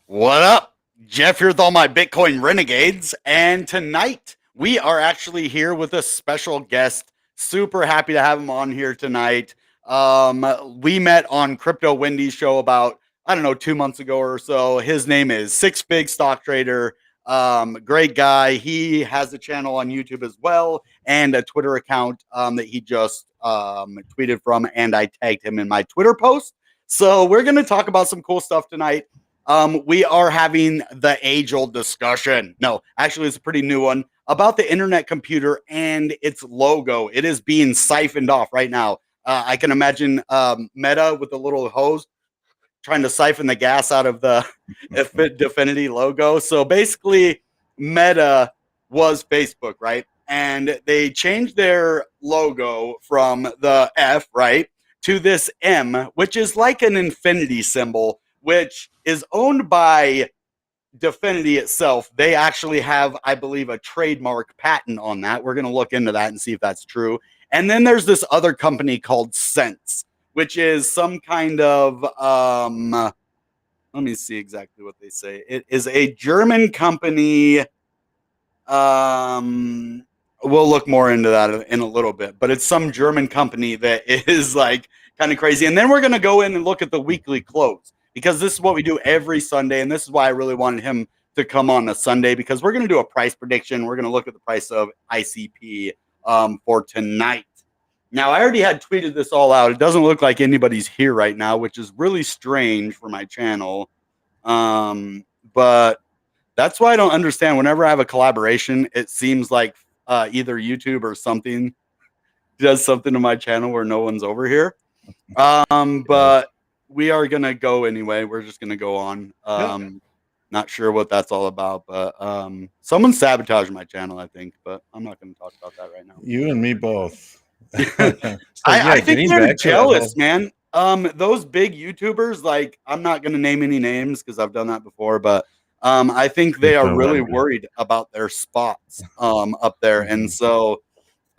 What up? Jeff here with all my Bitcoin renegades. And tonight we are actually here with a special guest. Super happy to have him on here tonight. We met on Crypto Wendy's show about, I don't know, 2 months ago or so. His name is Six Fig Stock Trader. Great guy. He has a channel on YouTube as well and a Twitter account that he just tweeted from. And I tagged him in my Twitter post. So we're going to talk about some cool stuff tonight. We are having the age-old discussion. No, actually, it's a pretty new one about the internet computer and its logo. It is being siphoned off right now. I can imagine Meta with the little hose trying to siphon the gas out of the Dfinity logo. So basically, Meta was Facebook, right? And they changed their logo from the F, right, to this M, which is like an infinity symbol, which is owned by Dfinity itself. They actually have, I believe, a trademark patent on that. We're going to look into that and see if that's true. And then there's this other company called Sense, which is some kind of let me see exactly what they say. It is a German company. We'll look more into that in a little bit, but it's some German company that is like kind of crazy. And then we're going to go in and look at the weekly close, because this is what we do every Sunday. And this is why I really wanted him to come on a Sunday, because we're going to do a price prediction. We're going to look at the price of ICP for tonight. Now, I already had tweeted this all out. It doesn't look like anybody's here right now, which is really strange for my channel. But that's why I don't understand. Whenever I have a collaboration, it seems like either YouTube or something does something to my channel where no one's over here. But we are going to go anyway. We're just going to go on. Not sure what that's all about, but someone sabotaged my channel, I think, but I'm not going to talk about that right now. You and me both. I think they're jealous, man. Those big YouTubers, like, I'm not going to name any names because I've done that before, but I think they are really worried about their spots up there. And so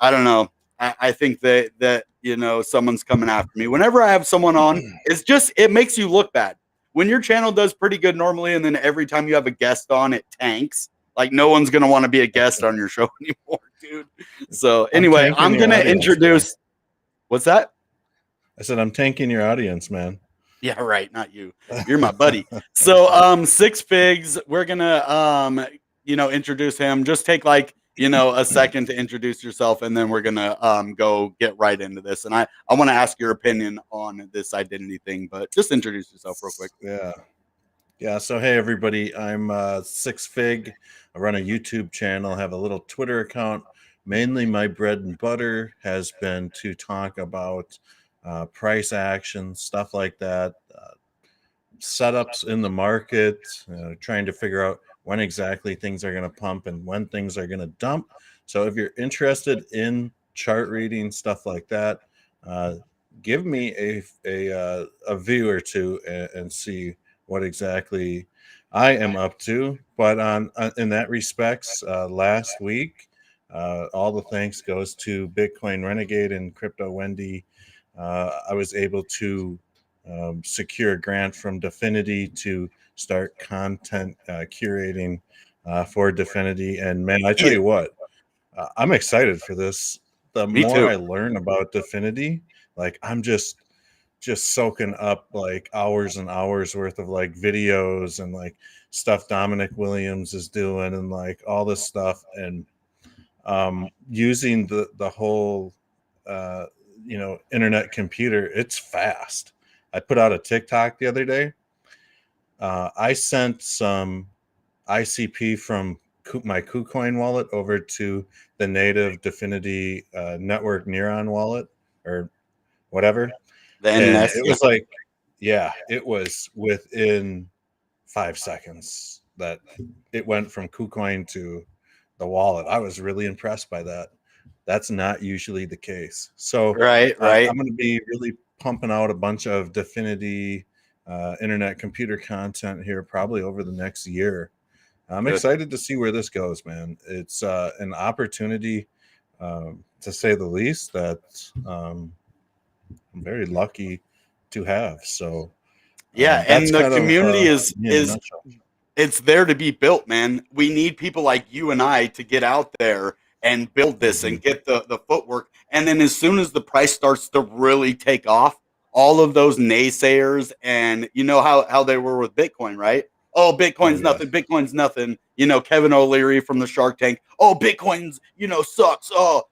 I don't know. I think that you know, someone's coming after me. Whenever I have someone on, it makes you look bad. When your channel does pretty good normally, and then every time you have a guest on, it tanks. Like, no one's gonna want to be a guest on your show anymore, dude. So anyway, I'm gonna introduce. What's that? I said I'm tanking your audience, man. Yeah, right. Not you. You're my buddy. So Six Figs, we're gonna introduce him. Just take like a second to introduce yourself, and then we're gonna go get right into this. And I want to ask your opinion on this identity thing, but just introduce yourself real quick. Yeah. So hey everybody, I'm Six Fig. I run a YouTube channel, have a little Twitter account. Mainly my bread and butter has been to talk about price action, stuff like that, setups in the market, trying to figure out when exactly things are going to pump and when things are going to dump. So if you're interested in chart reading, stuff like that, give me a view or two and see what exactly I am up to. But in that respects, last week, all the thanks goes to Bitcoin Renegade and Crypto Wendy. I was able to secure a grant from Dfinity to start content curating for Dfinity. And man, I tell you what, I'm excited for this. The more I learn about Dfinity, like I'm just soaking up like hours and hours worth of like videos and like stuff Dominic Williams is doing and like all this stuff, and using the whole internet computer. It's fast. I put out a TikTok the other day. I sent some ICP from my KuCoin wallet over to the native Dfinity network Neuron wallet or whatever. And it was like, it was within 5 seconds that it went from KuCoin to the wallet. I was really impressed by that. That's not usually the case. So right. I'm going to be really pumping out a bunch of Dfinity internet computer content here probably over the next year. I'm excited to see where this goes, man. It's an opportunity, to say the least, that I'm very lucky to have. So Yeah, That's and the kind of community me in a nutshell. it's there to be built, man. We need people like you and I to get out there and build this Mm-hmm. and get the footwork. And then as soon as the price starts to really take off, all of those naysayers and you know how they were with Bitcoin, right? Oh, Oh Bitcoin's yeah. nothing. Bitcoin's nothing. You know, Kevin O'Leary from the Shark Tank. Oh, Bitcoin's, sucks. Oh,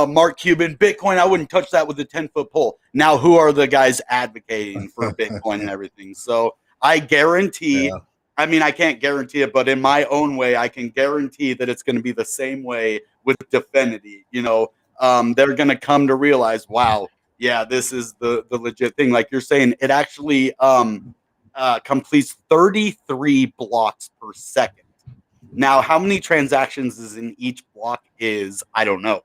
Mark Cuban, Bitcoin, I wouldn't touch that with a 10-foot pole. Now, who are the guys advocating for Bitcoin and everything? So I guarantee, Yeah. I mean, I can't guarantee it, but in my own way, I can guarantee that it's going to be the same way with Dfinity. They're going to come to realize, wow, yeah, this is the legit thing. Like you're saying, it actually completes 33 blocks per second. Now, how many transactions is in each block is, I don't know.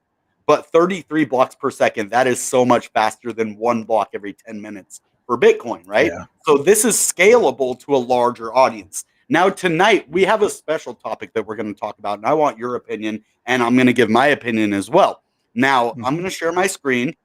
But 33 blocks per second, that is so much faster than one block every 10 minutes for Bitcoin, right? Yeah. So this is scalable to a larger audience. Now, tonight, we have a special topic that we're going to talk about, and I want your opinion, and I'm going to give my opinion as well. Now, I'm Mm-hmm. going to share my screen,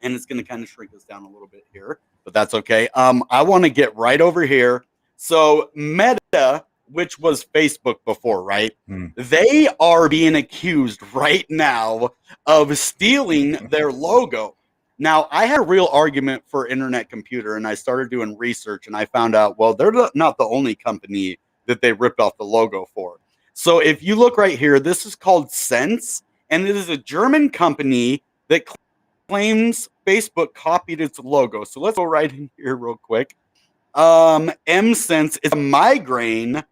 and it's going to kind of shrink us down a little bit here, but that's okay. I want to get right over here. So Meta, which was Facebook before, right? Mm. They are being accused right now of stealing their logo. Now, I had a real argument for Internet Computer, and I started doing research, and I found out, well, they're not the only company that they ripped off the logo for. So if you look right here, this is called Sense, and it is a German company that claims Facebook copied its logo. So let's go right in here real quick. MSense is a migraine.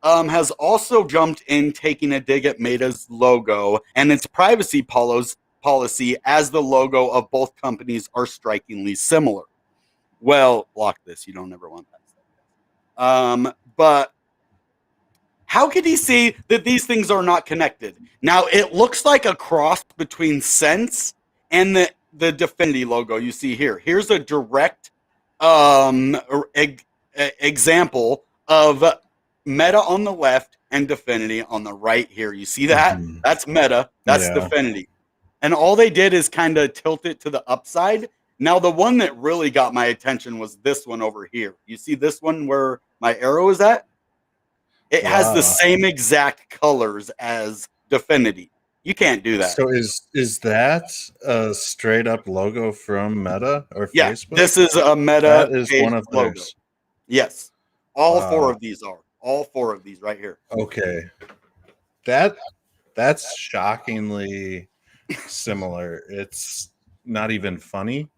Has also jumped in, taking a dig at Meta's logo and its privacy policy, as the logo of both companies are strikingly similar. Well, block this. You don't ever want that. But how could he see that these things are not connected? Now, it looks like a cross between Sense and the Dfinity logo you see here. Here's a direct example of Meta on the left and Dfinity on the right here. You see that? Mm-hmm. That's Meta. That's Yeah. Dfinity. And all they did is kind of tilt it to the upside. Now, the one that really got my attention was this one over here. You see this one where my arrow is at? It has the Wow. same exact colors as Dfinity. You can't do that. So is that a straight up logo from Meta or Yeah, Facebook? this is a Meta That is page one of logo. theirs. Yes, all four Wow. of these are. All four of these right here. Okay. That's shockingly similar. It's not even funny.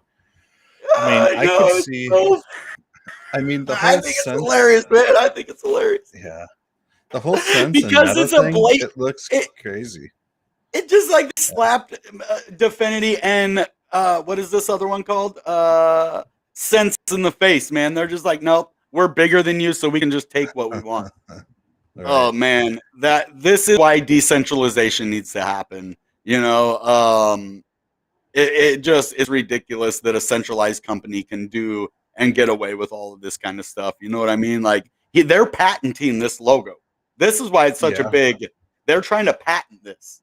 I mean, I know, could it's see. so, I mean, the I whole think it's sense. hilarious, man. I think it's hilarious. Yeah, the whole sense and Because Meta it's a thing. blatant. It looks It, crazy. it just like slapped Dfinity and what is this other one called? Sense in the face, man. They're just like, nope, we're bigger than you, so we can just take what we want. Right. Oh man, this is why decentralization needs to happen. It just is ridiculous that a centralized company can do and get away with all of this kind of stuff. You know what I mean? Like they're patenting this logo. This is why it's such a Yeah. big. They're trying to patent this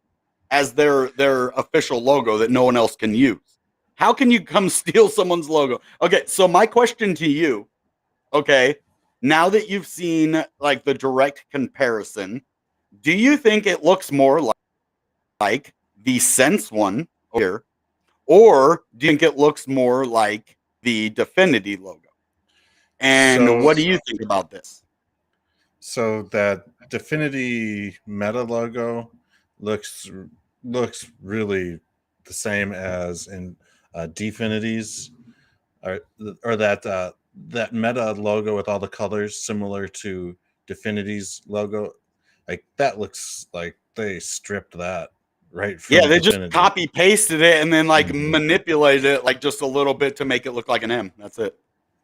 as their official logo that no one else can use. How can you come steal someone's logo? Okay, so my question to you, okay, now that you've seen like the direct comparison, do you think it looks more like the Sense one here, or do you think it looks more like the Dfinity logo? And what do you think about this? So that Dfinity Meta logo looks really the same as in Dfinity's, or that Meta logo with all the colors similar to Dfinity's logo. Like that looks like they stripped that right Yeah, from they just Dfinity. copy pasted it and then like Mhm. manipulated it like just a little bit to make it look like an M. That's it.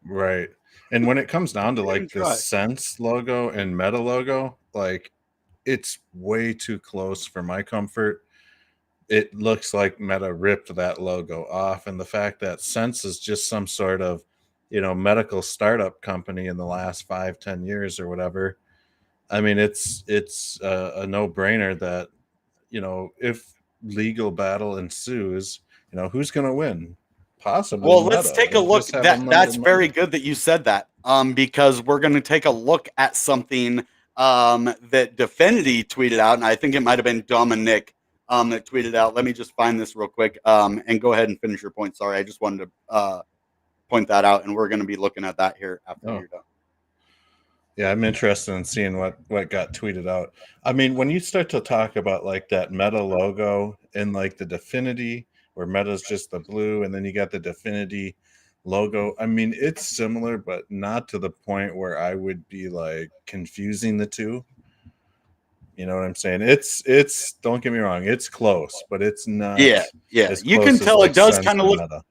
Right. And when it comes down to They even like the try. Sense logo and Meta logo, like it's way too close for my comfort. It looks like Meta ripped that logo off, and the fact that Sense is just some sort of, medical startup company in the last 5-10 years or whatever. I mean, it's a no-brainer that, if legal battle ensues, who's going to win? Possibly Well, let's Meta. take a They look. just have That's unlimited very money. good that you said that. because we're going to take a look at something that Dfinity tweeted out, and I think it might have been Dominic that tweeted out. Let me just find this real quick and go ahead and finish your point. Sorry, I just wanted to point that out, and we're going to be looking at that here after you're done. Yeah, I'm interested in seeing what got tweeted out. I mean, when you start to talk about like that Meta logo and like the Dfinity, where Meta's just the blue, and then you got the Dfinity logo. I mean, it's similar, but not to the point where I would be like confusing the two. You know what I'm saying? It's don't get me wrong, it's close, but it's not. Yeah. As You close can as, tell like, it does Sense kind of to look. Meta.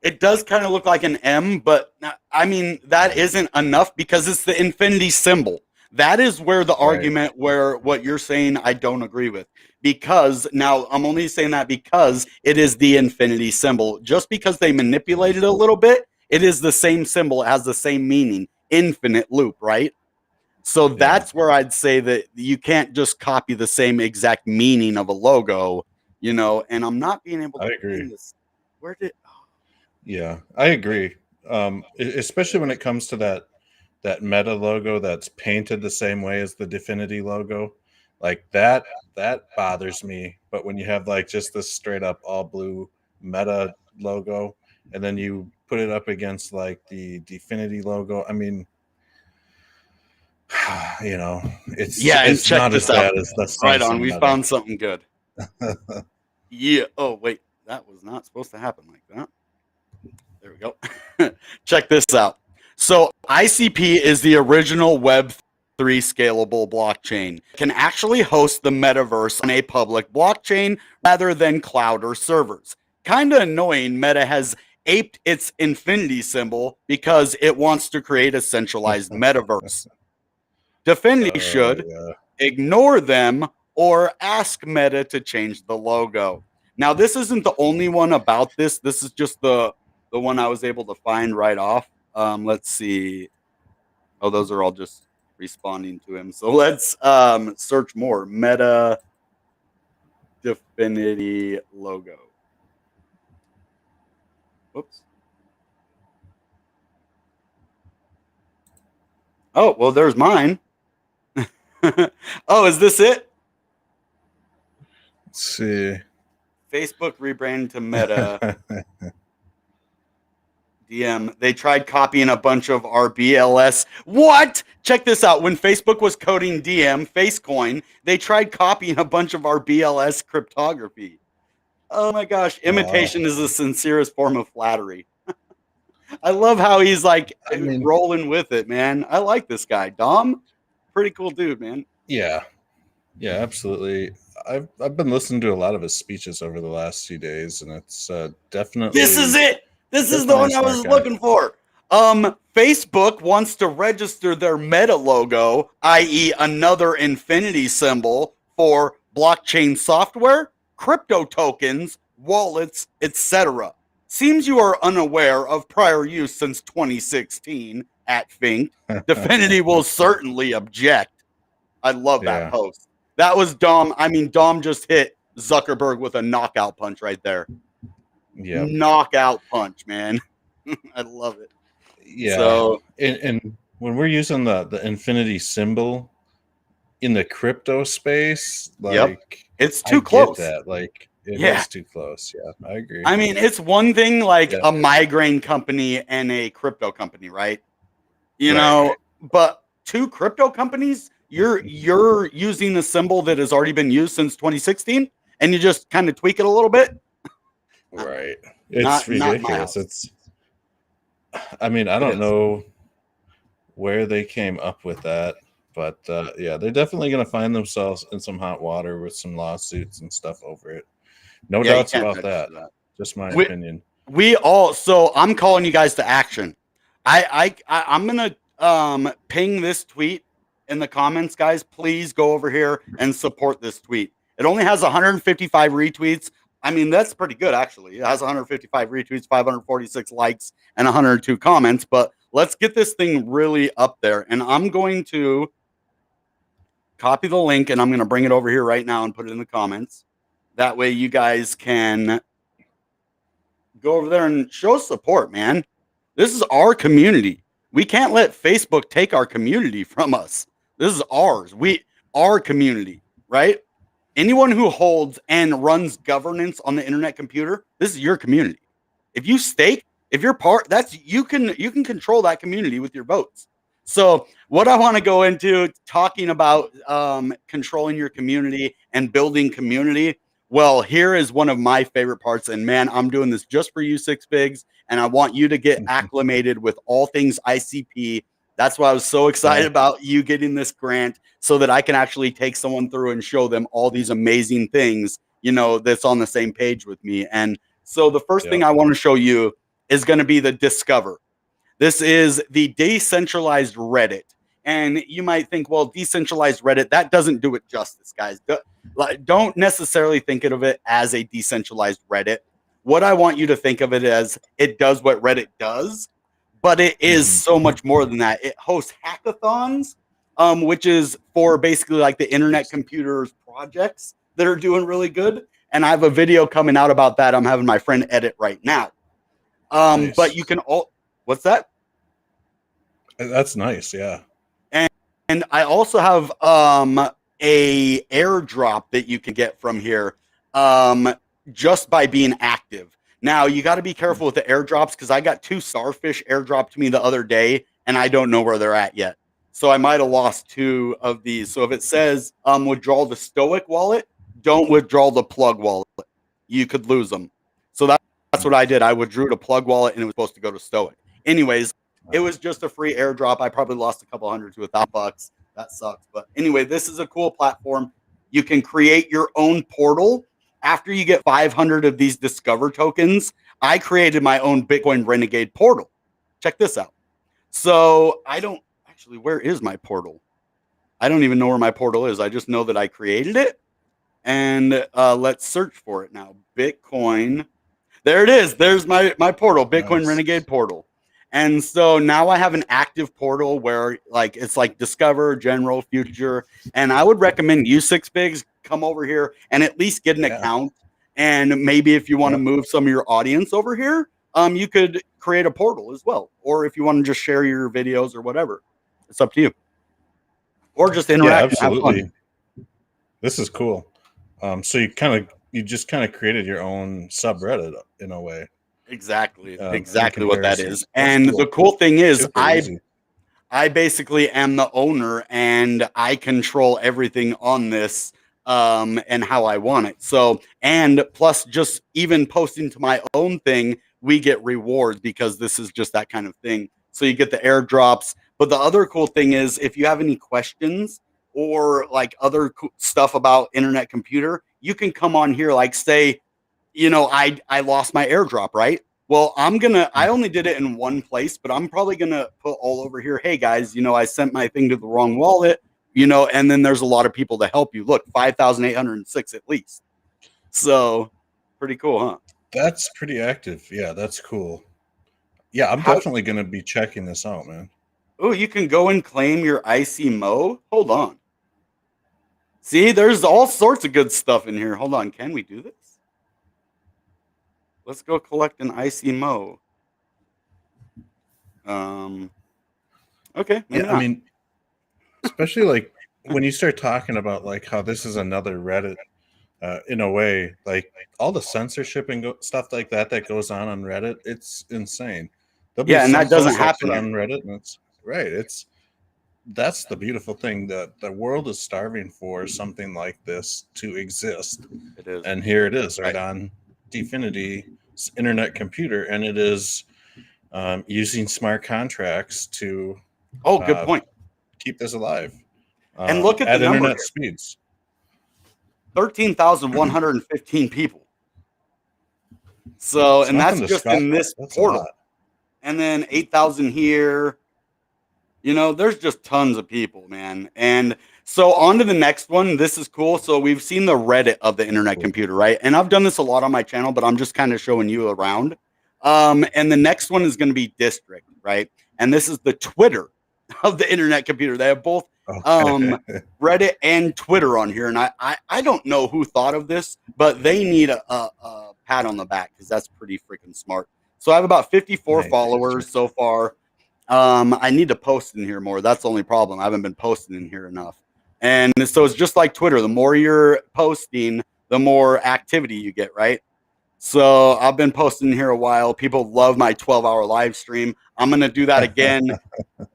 It does kind of look like an M, but I mean, that isn't enough because it's the infinity symbol. That is where the argument where what you're saying I don't agree with. Because now I'm only saying that because it is the infinity symbol. Just because they manipulate it a little bit, it is the same symbol. It has the same meaning. Infinite loop, right? So that's where I'd say that you can't just copy the same exact meaning of a logo, you know, and I'm not being able to find this. Where did Yeah, I agree. Especially when it comes to that Meta logo that's painted the same way as the Dfinity logo, like that bothers me. But when you have like just this straight up all blue Meta logo, and then you put it up against like the Dfinity logo, I mean, you know, it's check not as this out. bad as the Right Sense on. and We Meta. found something good. Yeah. Oh, wait. That was not supposed to happen like that. There we go. Check this out. So ICP is the original Web3 scalable blockchain. It can actually host the metaverse on a public blockchain rather than cloud or servers. Kind of annoying, Meta has aped its infinity symbol because it wants to create a centralized metaverse. Dfinity should ignore them or ask Meta to change the logo. Now, this isn't the only one about this. This is just the one I was able to find right off. Let's see. Oh, those are all just responding to him. So let's search more. Meta Dfinity logo. Whoops. Oh, well, there's mine. Oh, is this it? Let's see. Facebook rebranded to Meta. DM. They tried copying a bunch of our BLS. What? Check this out. When Facebook was coding DM, Facecoin, they tried copying a bunch of our BLS cryptography. Oh my gosh. Imitation is the sincerest form of flattery. I love how he's like rolling with it, man. I like this guy. Dom, pretty cool dude, man. Yeah. Yeah, absolutely. I've been listening to a lot of his speeches over the last few days, and it's definitely. This is it. This is the one I was looking for. Facebook wants to register their Meta logo, i.e., another infinity symbol for blockchain software, crypto tokens, wallets, etc. Seems you are unaware of prior use since 2016 at Fink. Dfinity will certainly object. I love that post. That was Dom. I mean, Dom just hit Zuckerberg with a knockout punch right there. Yeah. Knockout punch, man. I love it. Yeah. So, and when we're using the infinity symbol in the crypto space, like it's too close. Get that. Like it is too close. Yeah, I agree. I mean, it's one thing like a migraine company and a crypto company, right? You know, but two crypto companies, you're using a symbol that has already been used since 2016 and you just kind of tweak it a little bit. Right. It's ridiculous. I mean, I don't know where they came up with that, but yeah, they're definitely going to find themselves in some hot water with some lawsuits and stuff over it. No doubts about that. Just my opinion. So I'm calling you guys to action. I'm gonna ping this tweet in the comments, guys. Please go over here and support this tweet. It only has 155 retweets. I mean, that's pretty good, actually. It has 155 retweets, 546 likes, and 102 comments. But let's get this thing really up there. And I'm going to copy the link, and I'm going to bring it over here right now and put it in the comments. That way you guys can go over there and show support, man. This is our community. We can't let Facebook take our community from us. This is ours. Our community, right? Anyone who holds and runs governance on the internet computer, this is your community. If you stake, if you're part, that's you can control that community with your votes. So what I want to go into talking about controlling your community and building community. Well, here is one of my favorite parts, and man, I'm doing this just for you, Six Figs, and I want you to get acclimated with all things ICP. That's why I was so excited about you getting this grant, so that I can actually take someone through and show them all these amazing things, that's on the same page with me. And so the first thing I want to show you is going to be the Discover. This is the Decentralized Reddit. And you might think, well, Decentralized Reddit, that doesn't do it justice, guys. Don't necessarily think of it as a decentralized Reddit. What I want you to think of it as, it does what Reddit does, but it is so much more than that. It hosts hackathons, which is for basically like the internet computers projects that are doing really good. And I have a video coming out about that. I'm having my friend edit right now. Nice. But you can what's that? That's nice. Yeah. And I also have a airdrop that you can get from here just by being active. Now you got to be careful with the airdrops, because I got 2 starfish airdropped to me the other day and I don't know where they're at yet. So I might have lost 2 of these. So if it says withdraw the Stoic wallet, don't withdraw the Plug wallet. You could lose them. So that's what I did. I withdrew the Plug wallet and it was supposed to go to Stoic. Anyways, it was just a free airdrop. I probably lost a couple $100 to $1,000. That sucks. But anyway, this is a cool platform. You can create your own portal. After you get 500 of these Discover tokens, I created my own Bitcoin Renegade portal. Check this out. So where is my portal? I don't even know where my portal is. I just know that I created it. And let's search for it now. Bitcoin. There it is. There's my portal, Bitcoin Renegade portal. And so now I have an active portal where it's like Discover, General, Future. And I would recommend you, Six Figs, come over here and at least get an account. And maybe if you want to move some of your audience over here, you could create a portal as well. Or if you want to just share your videos or whatever, it's up to you. Or just interact. Yeah, absolutely. This is cool. So you just created your own subreddit in a way. Exactly what that is. And the cool thing is, I basically am the owner and I control everything on this and how I want it. So, and plus just even posting to my own thing, we get rewards because this is just that kind of thing. So you get the airdrops. But the other cool thing is, if you have any questions or other stuff about internet computer, you can come on here, say, I lost my airdrop, right? Well, I only did it in one place, but I'm probably going to put all over here, hey guys, I sent my thing to the wrong wallet, and then there's a lot of people to help you. Look, 5,806 at least. So pretty cool, huh? That's pretty active. Yeah, that's cool. Yeah, I'm definitely going to be checking this out, man. Oh, you can go and claim your ICMO. Hold on. See, there's all sorts of good stuff in here. Hold on. Can we do this? Let's go collect an ICMO. Okay. Yeah, I mean, especially when you start talking about how this is another Reddit, in a way, all the censorship and stuff like that goes on Reddit, it's insane. And that doesn't happen on Reddit, and it's right. That's the beautiful thing, that the world is starving for something like this to exist. It is, and here it is, right on Dfinity's internet computer, and it is using smart contracts to good point, keep this alive. And look at the internet speeds. 13,115 people. So, and that's just in this portal. And then 8,000 here. There's just tons of people, man. And so on to the next one. This is cool. So we've seen the Reddit of the internet computer, right? And I've done this a lot on my channel, but I'm just kind of showing you around. And the next one is going to be District, right? And this is the Twitter of the internet computer. They have both Reddit and Twitter on here. And I don't know who thought of this, but they need a pat on the back, because that's pretty freaking smart. So I have about 54 followers so far. I need to post in here more. That's the only problem. I haven't been posting in here enough. And so it's just like Twitter. The more you're posting, the more activity you get, right? So I've been posting here a while. People love my 12-hour live stream. I'm going to do that again.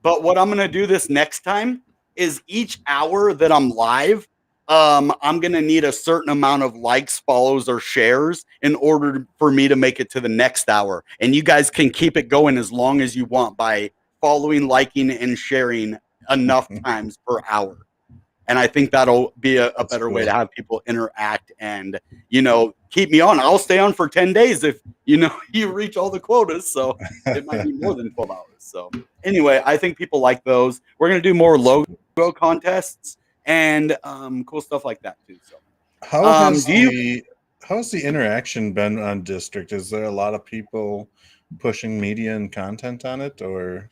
But what I'm going to do this next time is each hour that I'm live, I'm going to need a certain amount of likes, follows, or shares in order for me to make it to the next hour. And you guys can keep it going as long as you want by following, liking, and sharing enough times per hour. And I think that'll be a That's better way to cool. have people interact and, keep me on. I'll stay on for 10 days if, you reach all the quotas. So it might be more than 12 hours. So anyway, I think people like those. We're going to do more logo contests and cool stuff like that too. So How has do you how's the interaction been on District? Is there a lot of people pushing media and content on it, or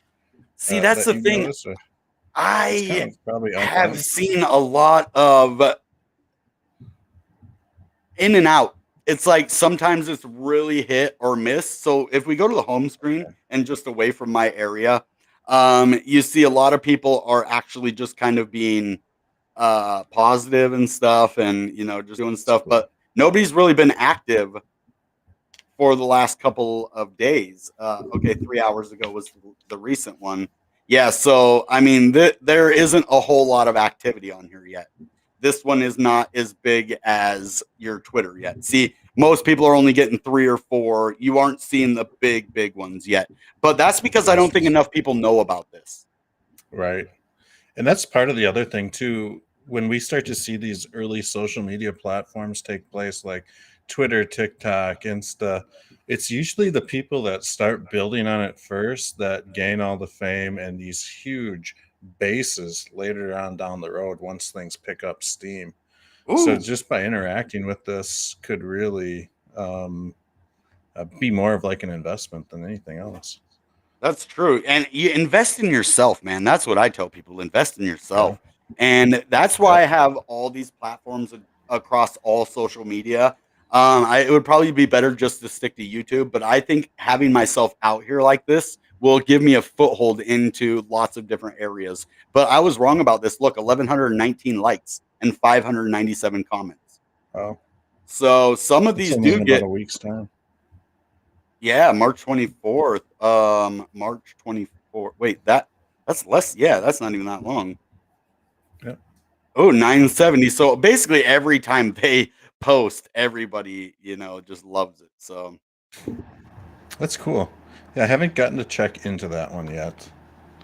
see? That's that the you've thing. noticed? Or it's kind I of probably up and have up. seen a lot of in and out. It's like sometimes it's really hit or miss. So if we go to the home screen and just away from my area, you see a lot of people are actually just kind of being positive and stuff, and just doing It's stuff. cool. But nobody's really been active for the last couple of days. Okay, 3 hours ago was the recent one. Yeah, so I mean, there isn't a whole lot of activity on here yet. This one is not as big as your Twitter yet. See, most people are only getting three or four. You aren't seeing the big ones yet. But that's because I don't think Interesting. enough people know about this. Right. And that's part of the other thing too. When we start to see these early social media platforms take place, like Twitter, TikTok, Insta, it's usually the people that start building on it first that gain all the fame and these huge bases later on down the road once things pick up steam. So Ooh, just by interacting with this could really be more of like an investment than anything else. that's true. And you invest in yourself, man. That's what I tell people. Invest in Yeah. yourself. And that's why Yep. I have all these platforms across all social media. It would probably be better just to stick to YouTube, but I think having myself out here like this will give me a foothold into lots of different areas. But I was wrong about this. Look, 1,119 likes and 597 comments. Well, So some of it's these only do in about get, a week's time. yeah, March 24th. March 24th. Wait, that's less. Yeah, that's not even that long. Yep. Oh, 970. So basically every time they post, everybody, just loves it. So, That's cool. Yeah, I haven't gotten to check into that one yet.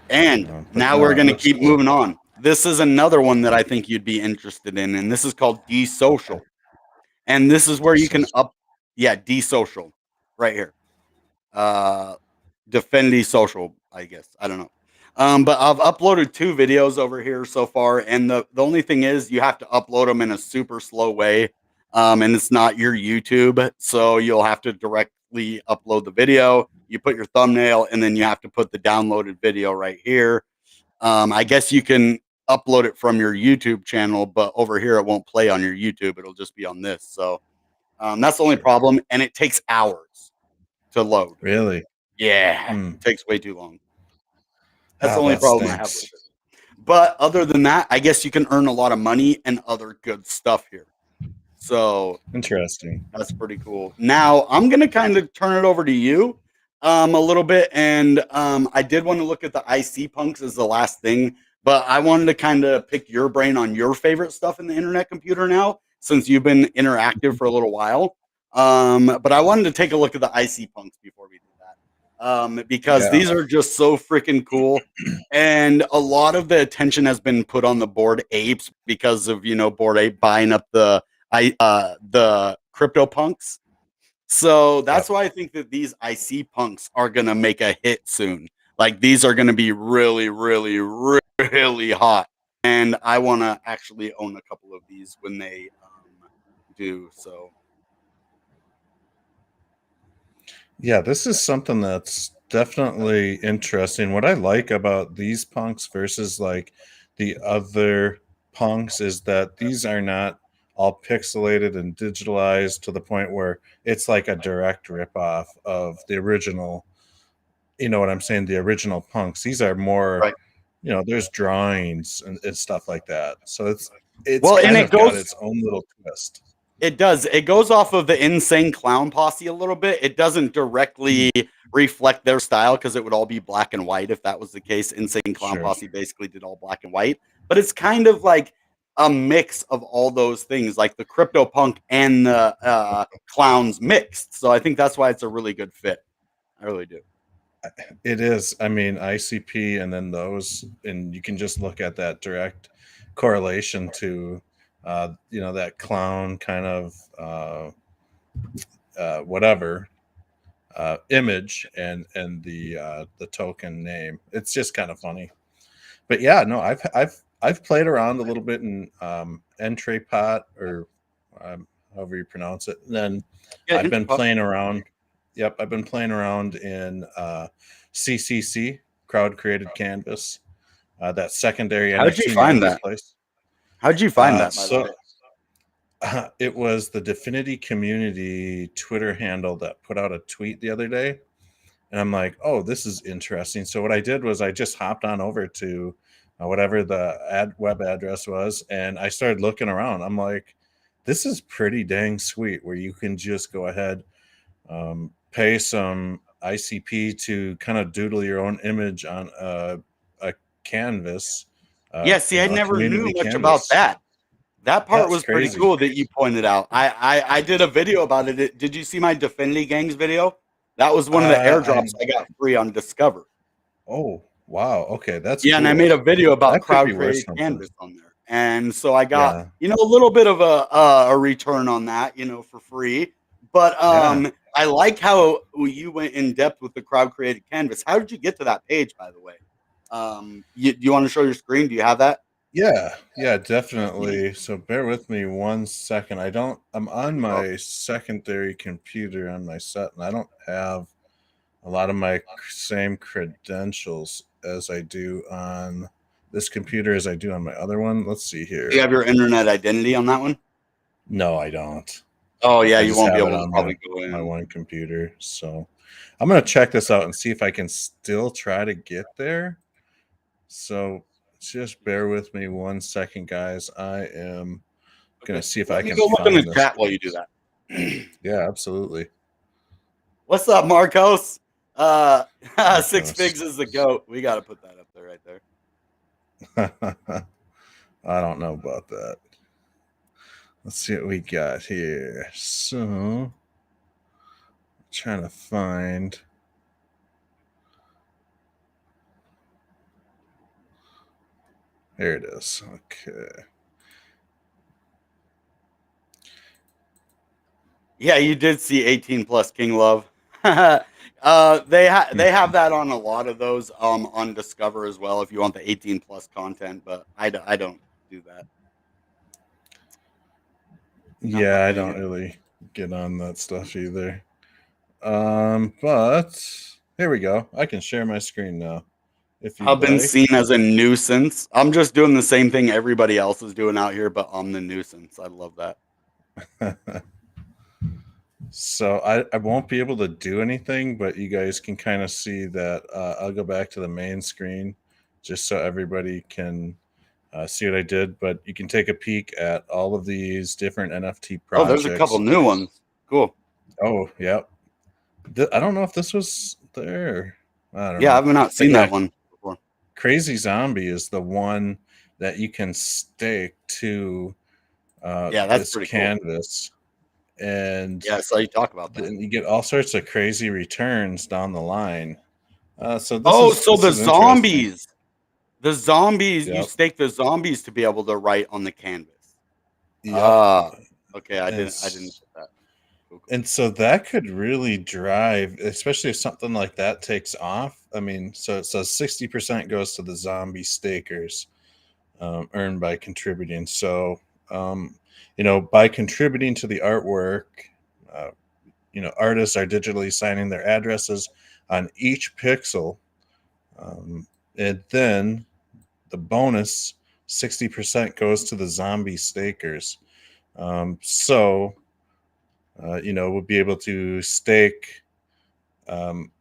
and But now we're no, it going to looks keep cool. moving on. This is another one that I think you'd be interested in, and this is called Okay. Desocial. And this is where you So, can yeah, Desocial right here. uh Dfinity social, I guess. I don't know. But I've uploaded two videos over here so far, and the only thing is you have to upload them in a super slow way. And it's not your YouTube, so you'll have to directly upload the video. You put your thumbnail, and then you have to put the downloaded video right here. I guess you can upload it from your YouTube channel, but over here it won't play on your YouTube. It'll just be on this. So that's the only sure. problem, and it takes hours to load. Really? Yeah, Hmm. it takes way too long. That's Ah, the only that problem I have with stinks. it. But other than that, I guess you can earn a lot of money and other good stuff here. So Interesting. that's pretty cool. Now I'm gonna kind of turn it over to you a little bit, and I did want to look at the IC punks as the last thing, but I wanted to kind of pick your brain on your favorite stuff in the internet computer now, since you've been interactive for a little while. But I wanted to take a look at the IC punks before we do that, because Yeah. these are just so freaking cool. And a lot of the attention has been put on the board apes because of board ape buying up the crypto punks. So Yep. that's why I think that these IC punks are gonna make a hit soon. Like these are gonna be really, really, really hot. And I wanna actually own a couple of these when they do. So Yeah, this is something that's definitely interesting. What I like about these punks versus like the other punks is that these are not all pixelated and digitalized to the point where it's like a direct ripoff of the original you know what I'm saying? The original punks. These are more, Right. there's drawings and stuff like that. So it's Well, and kind it of got goes. its own little twist. It does. It goes off of the Insane Clown Posse a little bit. It doesn't directly reflect their style because it would all be black and white if that was the case. Insane Clown Sure. Posse basically did all black and white, but it's kind of like a mix of all those things, like the crypto punk and the clowns mixed. So I think that's why it's a really good fit. I really do. It is. I mean, ICP and then those, and you can just look at that direct correlation to, that clown kind of whatever image and the token name. It's just kind of funny. But yeah, no, I've played around a little bit in Entrepot or however you pronounce it. And then Yeah, I've been Interpuff. playing around. Yep, I've been playing around in CCC, crowd created canvas, that secondary How'd you NFT find that? marketplace. How'd you find that, by the So way? it was the Dfinity community Twitter handle that put out a tweet the other day. And I'm like, oh, this is interesting. So what I did was I just hopped on over to whatever the web address was, and I started looking around. I'm like, this is pretty dang sweet, where you can just go ahead, pay some ICP to kind of doodle your own image on a canvas, Yeah, see, I a never knew community much about canvas. that. That part That's was pretty crazy. cool that you pointed out. I did a video about it. Did you see my Definity Gangs video? That was one of the I airdrops I got free on Discover. Oh wow, okay, that's Yeah, and I made cool. a video about That could be crowd worth created something. canvas on there. And so I got, Yeah, a little bit of a return on that, for free. But yeah. I like how you went in depth with the crowd created canvas. How did you get to that page, by the way? You want to show your screen? Do you have that? Yeah, definitely. So bear with me 1 second. I'm on No problem. my secondary computer on my set, and I don't have a lot of my same credentials as I do on this computer as I do on my other one. Let's see Do you here. have your internet identity on that one? No, I don't. Oh yeah, I you just won't be have it able to on my probably go my in. one computer. So I'm gonna check this out and see if I can still try to get there. So just bear with me 1 second, guys. I am gonna Okay. see if I Let me can go look in the find this. chat while you do that. Yeah, absolutely. What's up, Marcos? Uh, Six Marcos. Figs is the goat. We got to put that up there right there. I don't know about that. Let's see what we got here. So, trying to find. There it is. Okay. Yeah, you did see 18 plus King Love. They have that on a lot of those on Discover as well if you want the 18 plus content, but I don't do that. Not Yeah, by I any don't means. really get on that stuff either. But here we go. I can share my screen now if you'd I've been like. seen as a nuisance. I'm just doing the same thing everybody else is doing out here, but I'm the nuisance. I love that. So I won't be able to do anything, but you guys can kind of see that I'll go back to the main screen just so everybody can see what I did. But you can take a peek at all of these different NFT Oh, there's a couple projects. new ones. Cool. Oh, yep. I don't know if this was there. I don't Yeah, know. I've not But seen yeah, that one before. Crazy Zombie is the one that you can stake to Yeah, that's this pretty cool. canvas. And Yeah, I saw you talk about that. then you get all sorts of crazy returns down the line. So Oh, so this the is interesting. zombies. The zombies, you Yep, stake the zombies to be able to write on the canvas. yep. Ah, okay. And I didn't get that. Cool, cool. and so that could really drive, especially if something like that takes off. I mean, so it says 60% goes to the zombie stakers, earned by contributing. So, by contributing to the artwork, uh, artists are digitally signing their addresses on each pixel, and then the bonus 60% goes to the zombie stakers. So, we'll be able to stake, um,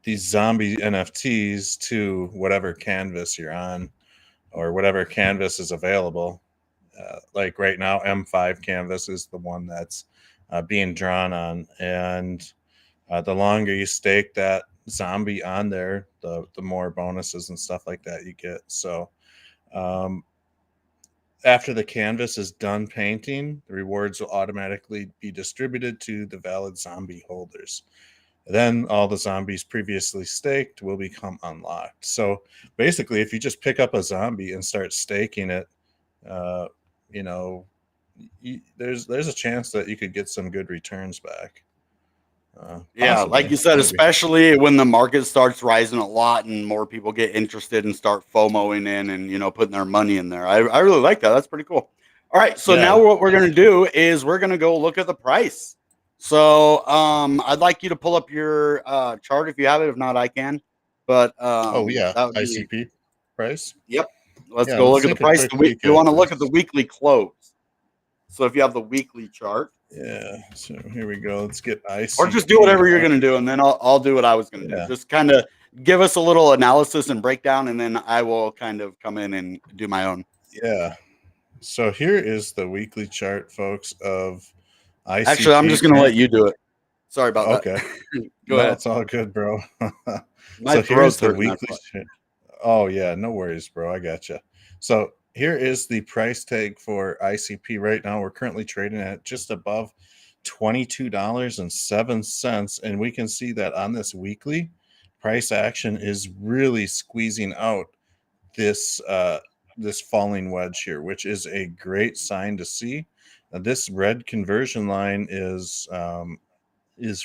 these zombie NFTs to whatever canvas you're on or whatever canvas is available. Like right now, M5 canvas is the one that's being drawn on, and the longer you stake that zombie on there, the more bonuses and stuff like that you get. So um, after the canvas is done painting, the rewards will automatically be distributed to the valid zombie holders. Then all the zombies previously staked will become unlocked. So basically, if you just pick up a zombie and start staking it, uh, you know, there's a chance that you could get some good returns back. Yeah, like Possibly, you said, maybe. especially when the market starts rising a lot and more people get interested and start FOMOing in and putting their money in there. I really like that. That's pretty cool. All right, so Yeah. now what we're gonna do is we're gonna go look at the price. So I'd like you to pull up your chart if you have it. If not, I can. But Oh yeah, that would be ICP price. yep. Let's Yeah, go let's look at the take a price. quick peek We at want to look at the this. weekly close. So if you have the weekly chart, Yeah. So here we go. Let's get or just do whatever ICP. you're going to do, and then I'll do what I was going to do. Yeah. Just kind of give us a little analysis and breakdown, and then I will kind of come in and do my own. Yeah. So here is the weekly chart, folks, of Actually, I'm ICP just going to let current. you do it. Sorry about that. Okay. Go No, ahead. it's all good, bro. My So here's throat's the hurting. That's weekly. why. Oh yeah, no worries, bro. I gotcha. So here is the price tag for ICP right now. We're currently trading at just above $22.07, and we can see that on this weekly price action is really squeezing out this this falling wedge here, which is a great sign to see. This red conversion line is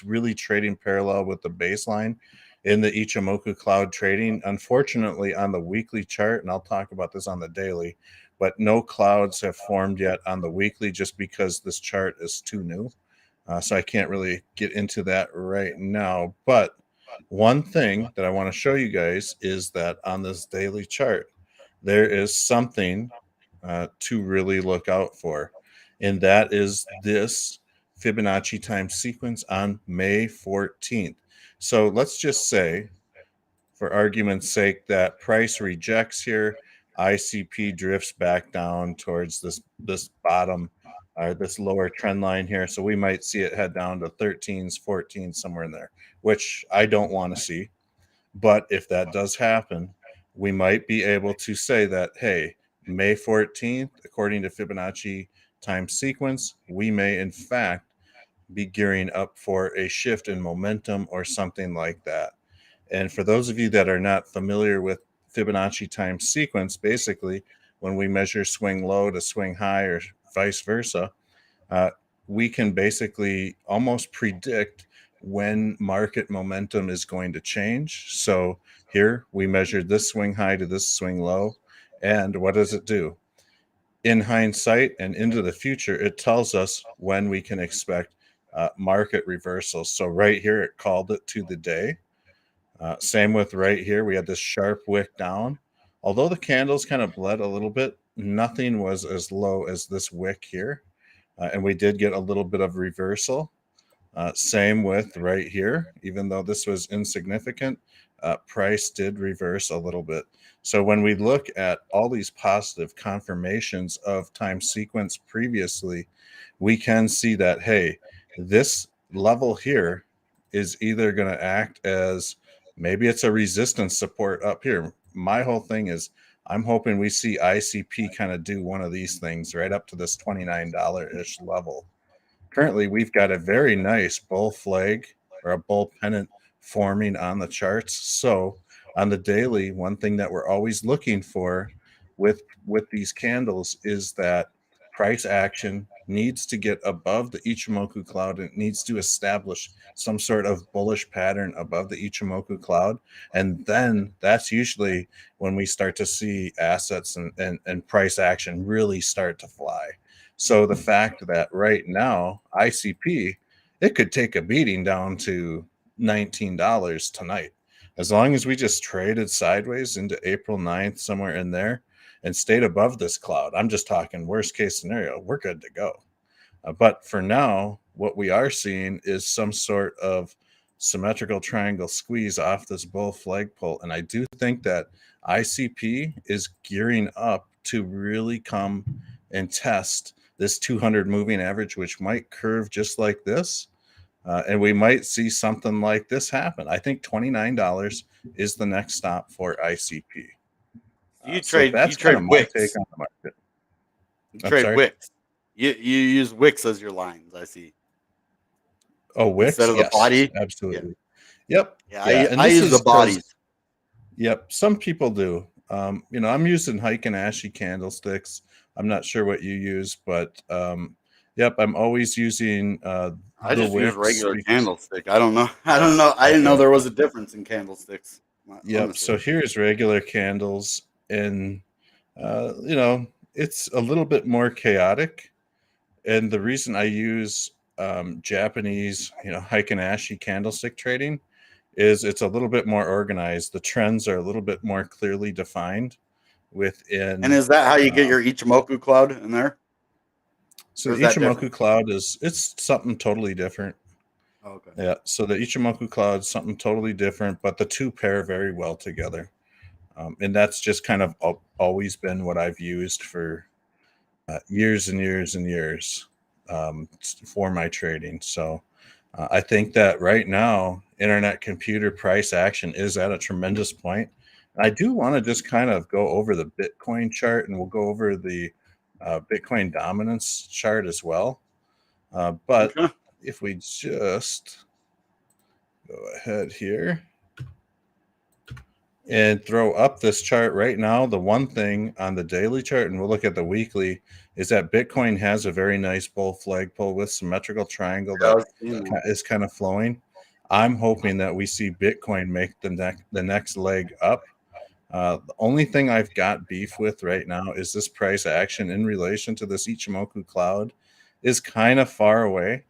really trading parallel with the baseline in the Ichimoku cloud trading. Unfortunately, on the weekly chart, and I'll talk about this on the daily, but no clouds have formed yet on the weekly just because this chart is too new. So I can't really get into that right now. But one thing that I want to show you guys is that on this daily chart, there is something to really look out for. And that is this Fibonacci time sequence on May 14th. So let's just say, for argument's sake, that price rejects here, ICP drifts back down towards this bottom or this lower trend line here. So we might see it head down to 13s, 14s, somewhere in there, which I don't want to see. But if that does happen, we might be able to say that, hey, May 14th, according to Fibonacci time sequence, we may in fact be gearing up for a shift in momentum or something like that. And for those of you that are not familiar with Fibonacci time sequence, basically, when we measure swing low to swing high or vice versa, uh, we can basically almost predict when market momentum is going to change. So here we measured this swing high to this swing low. And what does it do? In hindsight and into the future, it tells us when we can expect market reversals. So right here, it called it to the day. Same with right here. We had this sharp wick down. Although the candles kind of bled a little bit, nothing was as low as this wick here. And we did get a little bit of reversal. Same with right here. Even though this was insignificant, price did reverse a little bit. So when we look at all these positive confirmations of time sequence previously, we can see that, hey, this level here is either going to act as maybe it's a resistance support up here. My whole thing is I'm hoping we see ICP kind of do one of these things right up to this $29-ish level. Currently, we've got a very nice bull flag or a bull pennant forming on the charts. So on the daily, one thing that we're always looking for with these candles is that price action needs to get above the Ichimoku cloud. It needs to establish some sort of bullish pattern above the Ichimoku cloud. And then that's usually when we start to see assets and price action really start to fly. So the fact that right now ICP, it could take a beating down to $19 tonight. As long as we just traded sideways into April 9th, somewhere in there, and stayed above this cloud, I'm just talking worst case scenario, we're good to go. But for now, what we are seeing is some sort of symmetrical triangle squeeze off this bull flagpole. And I do think that ICP is gearing up to really come and test this 200 moving average, which might curve just like this. And we might see something like this happen. I think $29 is the next stop for ICP. You So trade that's kind of my take Wix. on the market. You I'm trade sorry? Wix. You use Wix as your lines, I see. Oh, Wix? Instead of the Yes, body. absolutely. Yep. Yeah, Yeah. And I this use the is because, bodies. yep, some people do. I'm using Heiken-Ashi candlesticks. I'm not sure what you use, but yep, I'm always using I the just use Wix regular because, candlestick. I don't know. I don't know. I didn't know okay. there was a difference in candlesticks. Yep. Honestly. So here's regular candles, and you know, it's a little bit more chaotic. And the reason I use Japanese, Heiken-Ashi candlestick trading is it's a little bit more organized. The trends are a little bit more clearly defined And within. is that how you get Uh, your Ichimoku cloud in there? so Or the is that different? Ichimoku cloud it's something totally different. Oh, okay. Yeah. So the Ichimoku cloud is something totally different, but the two pair very well together. And that's just kind of always been what I've used for years and years and years for my trading. So I think that right now, internet computer price action is at a tremendous point. I do want to just kind of go over the Bitcoin chart, and we'll go over the Bitcoin dominance chart as well. But Okay. if we just go ahead here and throw up this chart right now, the one thing on the daily chart, and we'll look at the weekly, is that Bitcoin has a very nice bull flagpole with symmetrical triangle Yeah, I that was seeing that. is kind of flowing. I'm hoping that we see Bitcoin make the next leg up. The only thing I've got beef with right now is this price action in relation to this Ichimoku cloud is kind of far away.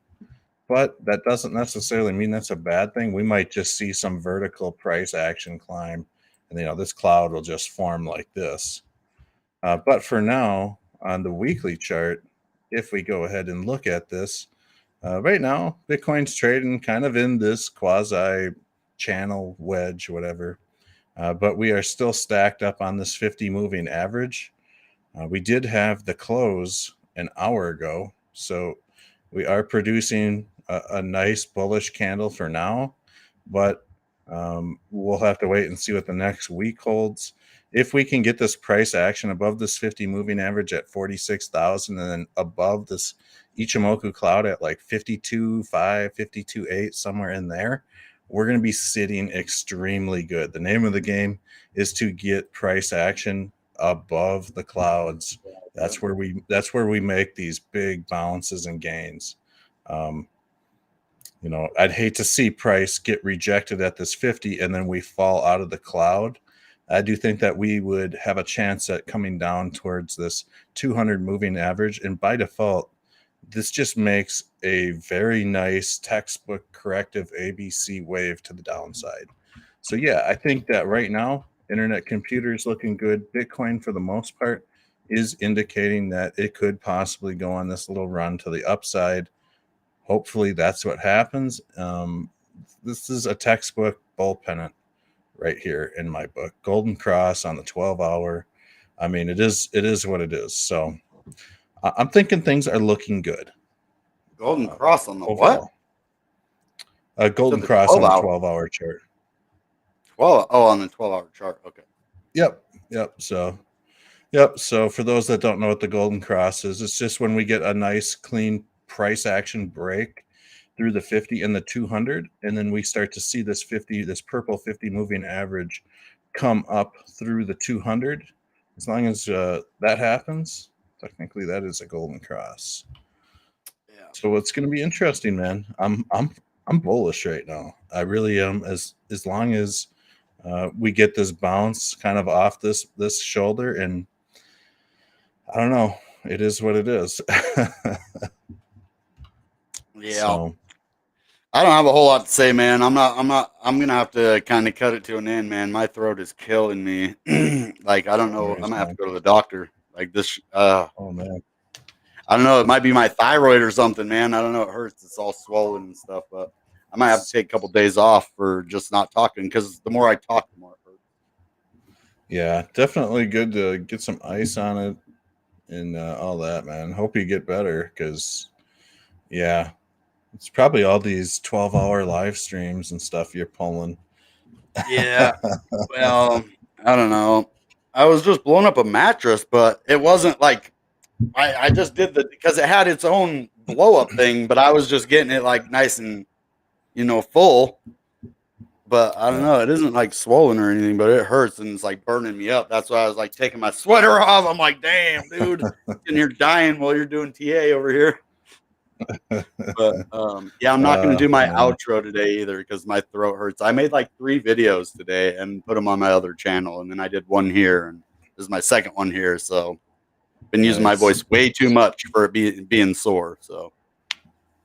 But that doesn't necessarily mean that's a bad thing. We might just see some vertical price action climb, and this cloud will just form like this. But for now, on the weekly chart, if we go ahead and look at this, right now Bitcoin's trading kind of in this quasi channel wedge, whatever. But we are still stacked up on this 50 moving average. We did have the close an hour ago, so we are producing a nice bullish candle for now, but we'll have to wait and see what the next week holds. If we can get this price action above this 50 moving average at 46,000 and then above this Ichimoku cloud at like 52.5, 52.8, somewhere in there, we're going to be sitting extremely good. The name of the game is to get price action above the clouds. That's where we make these big bounces and gains. I'd hate to see price get rejected at this 50 and then we fall out of the cloud. I do think that we would have a chance at coming down towards this 200 moving average. And by default, this just makes a very nice textbook corrective ABC wave to the downside. So yeah, I think that right now, internet computers looking good. Bitcoin, for the most part, is indicating that it could possibly go on this little run to the upside. Hopefully that's what happens. This is a textbook bull pennant right here in my book. Golden cross on the 12-hour. I mean, it is what it is. So I'm thinking things are looking good. Golden cross on the overall. what? A golden the cross on the 12-hour. 12-hour chart. 12. Oh, on the 12-hour chart. Okay. Yep. So for those that don't know what the golden cross is, it's just when we get a nice clean price action break through the 50 and the 200, and then we start to see this purple 50 moving average come up through the 200. As long as that happens, technically that is a golden cross. Yeah. So it's going to be interesting, man. I'm bullish right now. I really am. As long as we get this bounce kind of off this shoulder, and I don't know, it is what it is. Yeah. So I don't have a whole lot to say, man. I'm gonna have to kind of cut it to an end, man. My throat is killing me. Like, I don't know. I'm gonna have to go to the doctor. Like this. oh man. I don't know. It might be my thyroid or something, man. I don't know. It hurts. It's all swollen and stuff. But I might have to take a couple days off for just not talking because the more I talk, the more it hurts. Yeah, definitely good to get some ice on it and all that, man. Hope you get better because, yeah, it's probably all these 12-hour live streams and stuff you're pulling. Yeah. Well, I don't know. I was just blowing up a mattress, but it wasn't like I just did because it had its own blow up thing, but I was just getting it like nice and full. But I don't Yeah. know. It isn't like swollen or anything, but it hurts and it's like burning me up. That's why I was like taking my sweater off. I'm like, damn, dude, and you're dying while you're doing TA over here. But yeah, I'm not gonna do my Man. outro today either because my throat hurts. I made like 3 videos today and put them on my other channel, and then I did one here, and this is my second one here. So been using my Nice. voice way too much for it being sore. So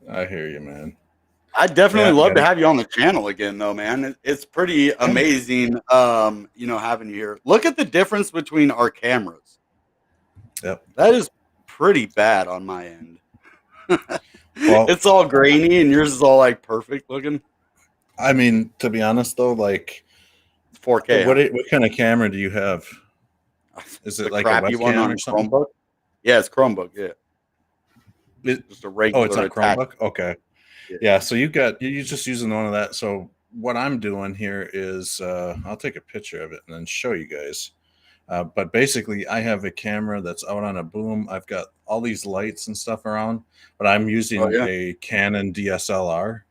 I hear you, man. I'd definitely love to gotta- have you on the channel again, though, man. It's pretty amazing, having you here. Look at the difference between our cameras. Yep. That is pretty bad on my end. Well, It's all grainy, and yours is all like perfect looking. I mean, to be honest, though, like 4K. what kind of camera do you have? Is it the like a crappy one webcam on or something? Chromebook? Yeah, it's Chromebook. Yeah, just a regular. Oh, it's on attached. Chromebook. Okay. Yeah. So you're just using one of that. So what I'm doing here is I'll take a picture of it and then show you guys. But basically, I have a camera that's out on a boom. I've got all these lights and stuff around, but I'm using a Canon DSLR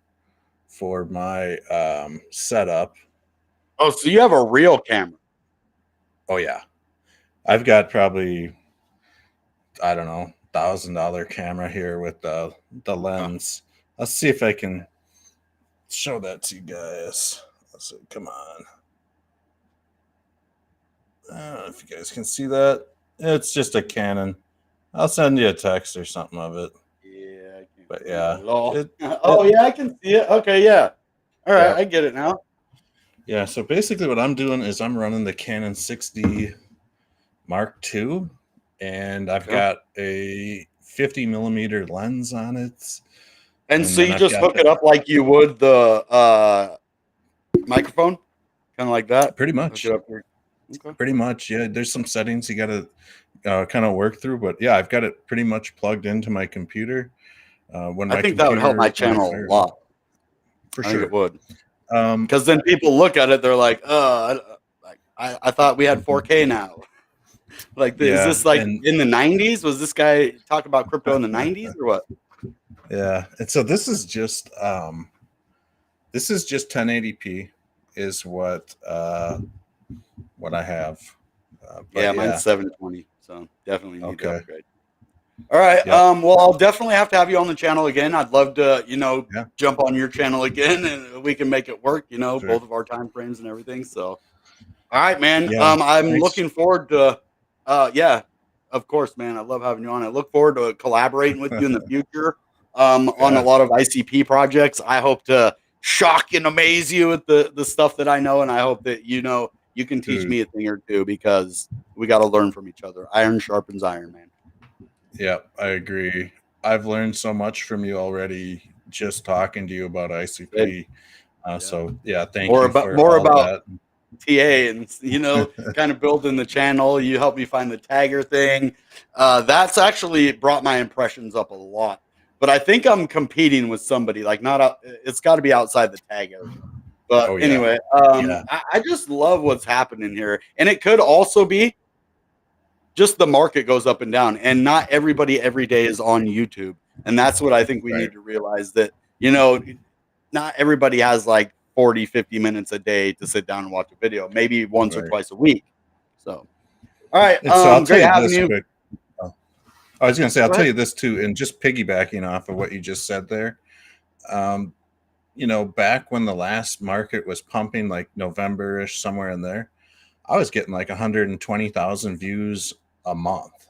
for my setup. Oh, so you have a real camera? Oh yeah, I've got probably, I don't know, $1,000 camera here with the lens. Let's see if I can show that to you guys. Let's see, come on. I don't know if you guys can see that. It's just a Canon. I'll send you a text or something of it. Yeah, I can't. But yeah. Yeah, I can see it. Okay, yeah. All right, I get it now. Yeah, so basically what I'm doing is I'm running the Canon 6D Mark II, and I've got a 50 millimeter lens on it. And so you just hook it up like you would the microphone? Kind of like that? Pretty much. Hook it up here. Okay. Pretty much, yeah. There's some settings you got to kind of work through, but yeah, I've got it pretty much plugged into my computer. I think that would help my channel a lot. For sure, sure it would. Because then people look at it, they're like, I thought we had 4K now. Like, is this like in the 90s? Was this guy talking about crypto in the 90s or what? Yeah, and so this is just 1080p is what I have. Yeah, mine's 720, so definitely need to upgrade. All right. Well, I'll definitely have to have you on the channel again. I'd love to, jump on your channel again, and we can make it work. Both of our time frames and everything. So, all right, man. I'm looking forward to. Yeah, of course, man. I love having you on. I look forward to collaborating with you in the future. On a lot of ICP projects. I hope to shock and amaze you with the stuff that I know, and I hope that you can teach me a thing or two because we got to learn from each other. Iron sharpens iron, man. Yeah, I agree. I've learned so much from you already just talking to you about ICP. So yeah, thank you for more about that. TA and kind of building the channel. You helped me find the tagger thing. That's actually brought my impressions up a lot. But I think I'm competing with somebody it's got to be outside the tag area. But anyway, I just love what's happening here, and it could also be just the market goes up and down, and not everybody every day is on YouTube. And that's what I think we need to realize, that, not everybody has like 40, 50 minutes a day to sit down and watch a video, maybe once or twice a week. So, all right. Great having you. I was going to say, I'll tell you this too, and just piggybacking off of what you just said there. Back when the last market was pumping, like November-ish, somewhere in there, I was getting like 120,000 views a month.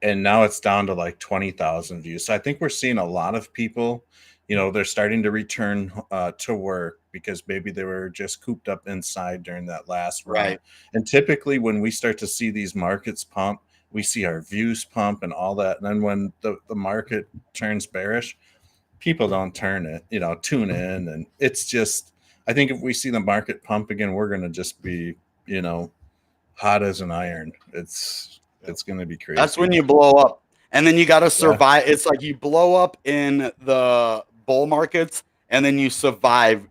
And now it's down to like 20,000 views. So I think we're seeing a lot of people, they're starting to return to work because maybe they were just cooped up inside during that last run. And typically when we start to see these markets pump, we see our views pump and all that. And then when the market turns bearish, people don't tune in, and it's just. I think if we see the market pump again, we're going to just be, hot as an iron. It's going to be crazy. That's when you blow up. And then you got to survive. Yeah. It's like you blow up in the bull markets and then you survive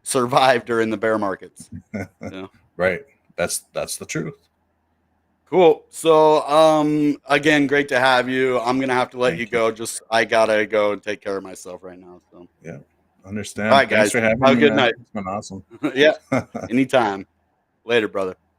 during the bear markets. Yeah. Right. That's the truth. Cool. So again, great to have you. I'm going to have to let you go. I got to go and take care of myself right now. So yeah. Understand. All right, guys. Thanks for having me. Have a good night. It's been awesome. Yeah. Anytime. Later, brother.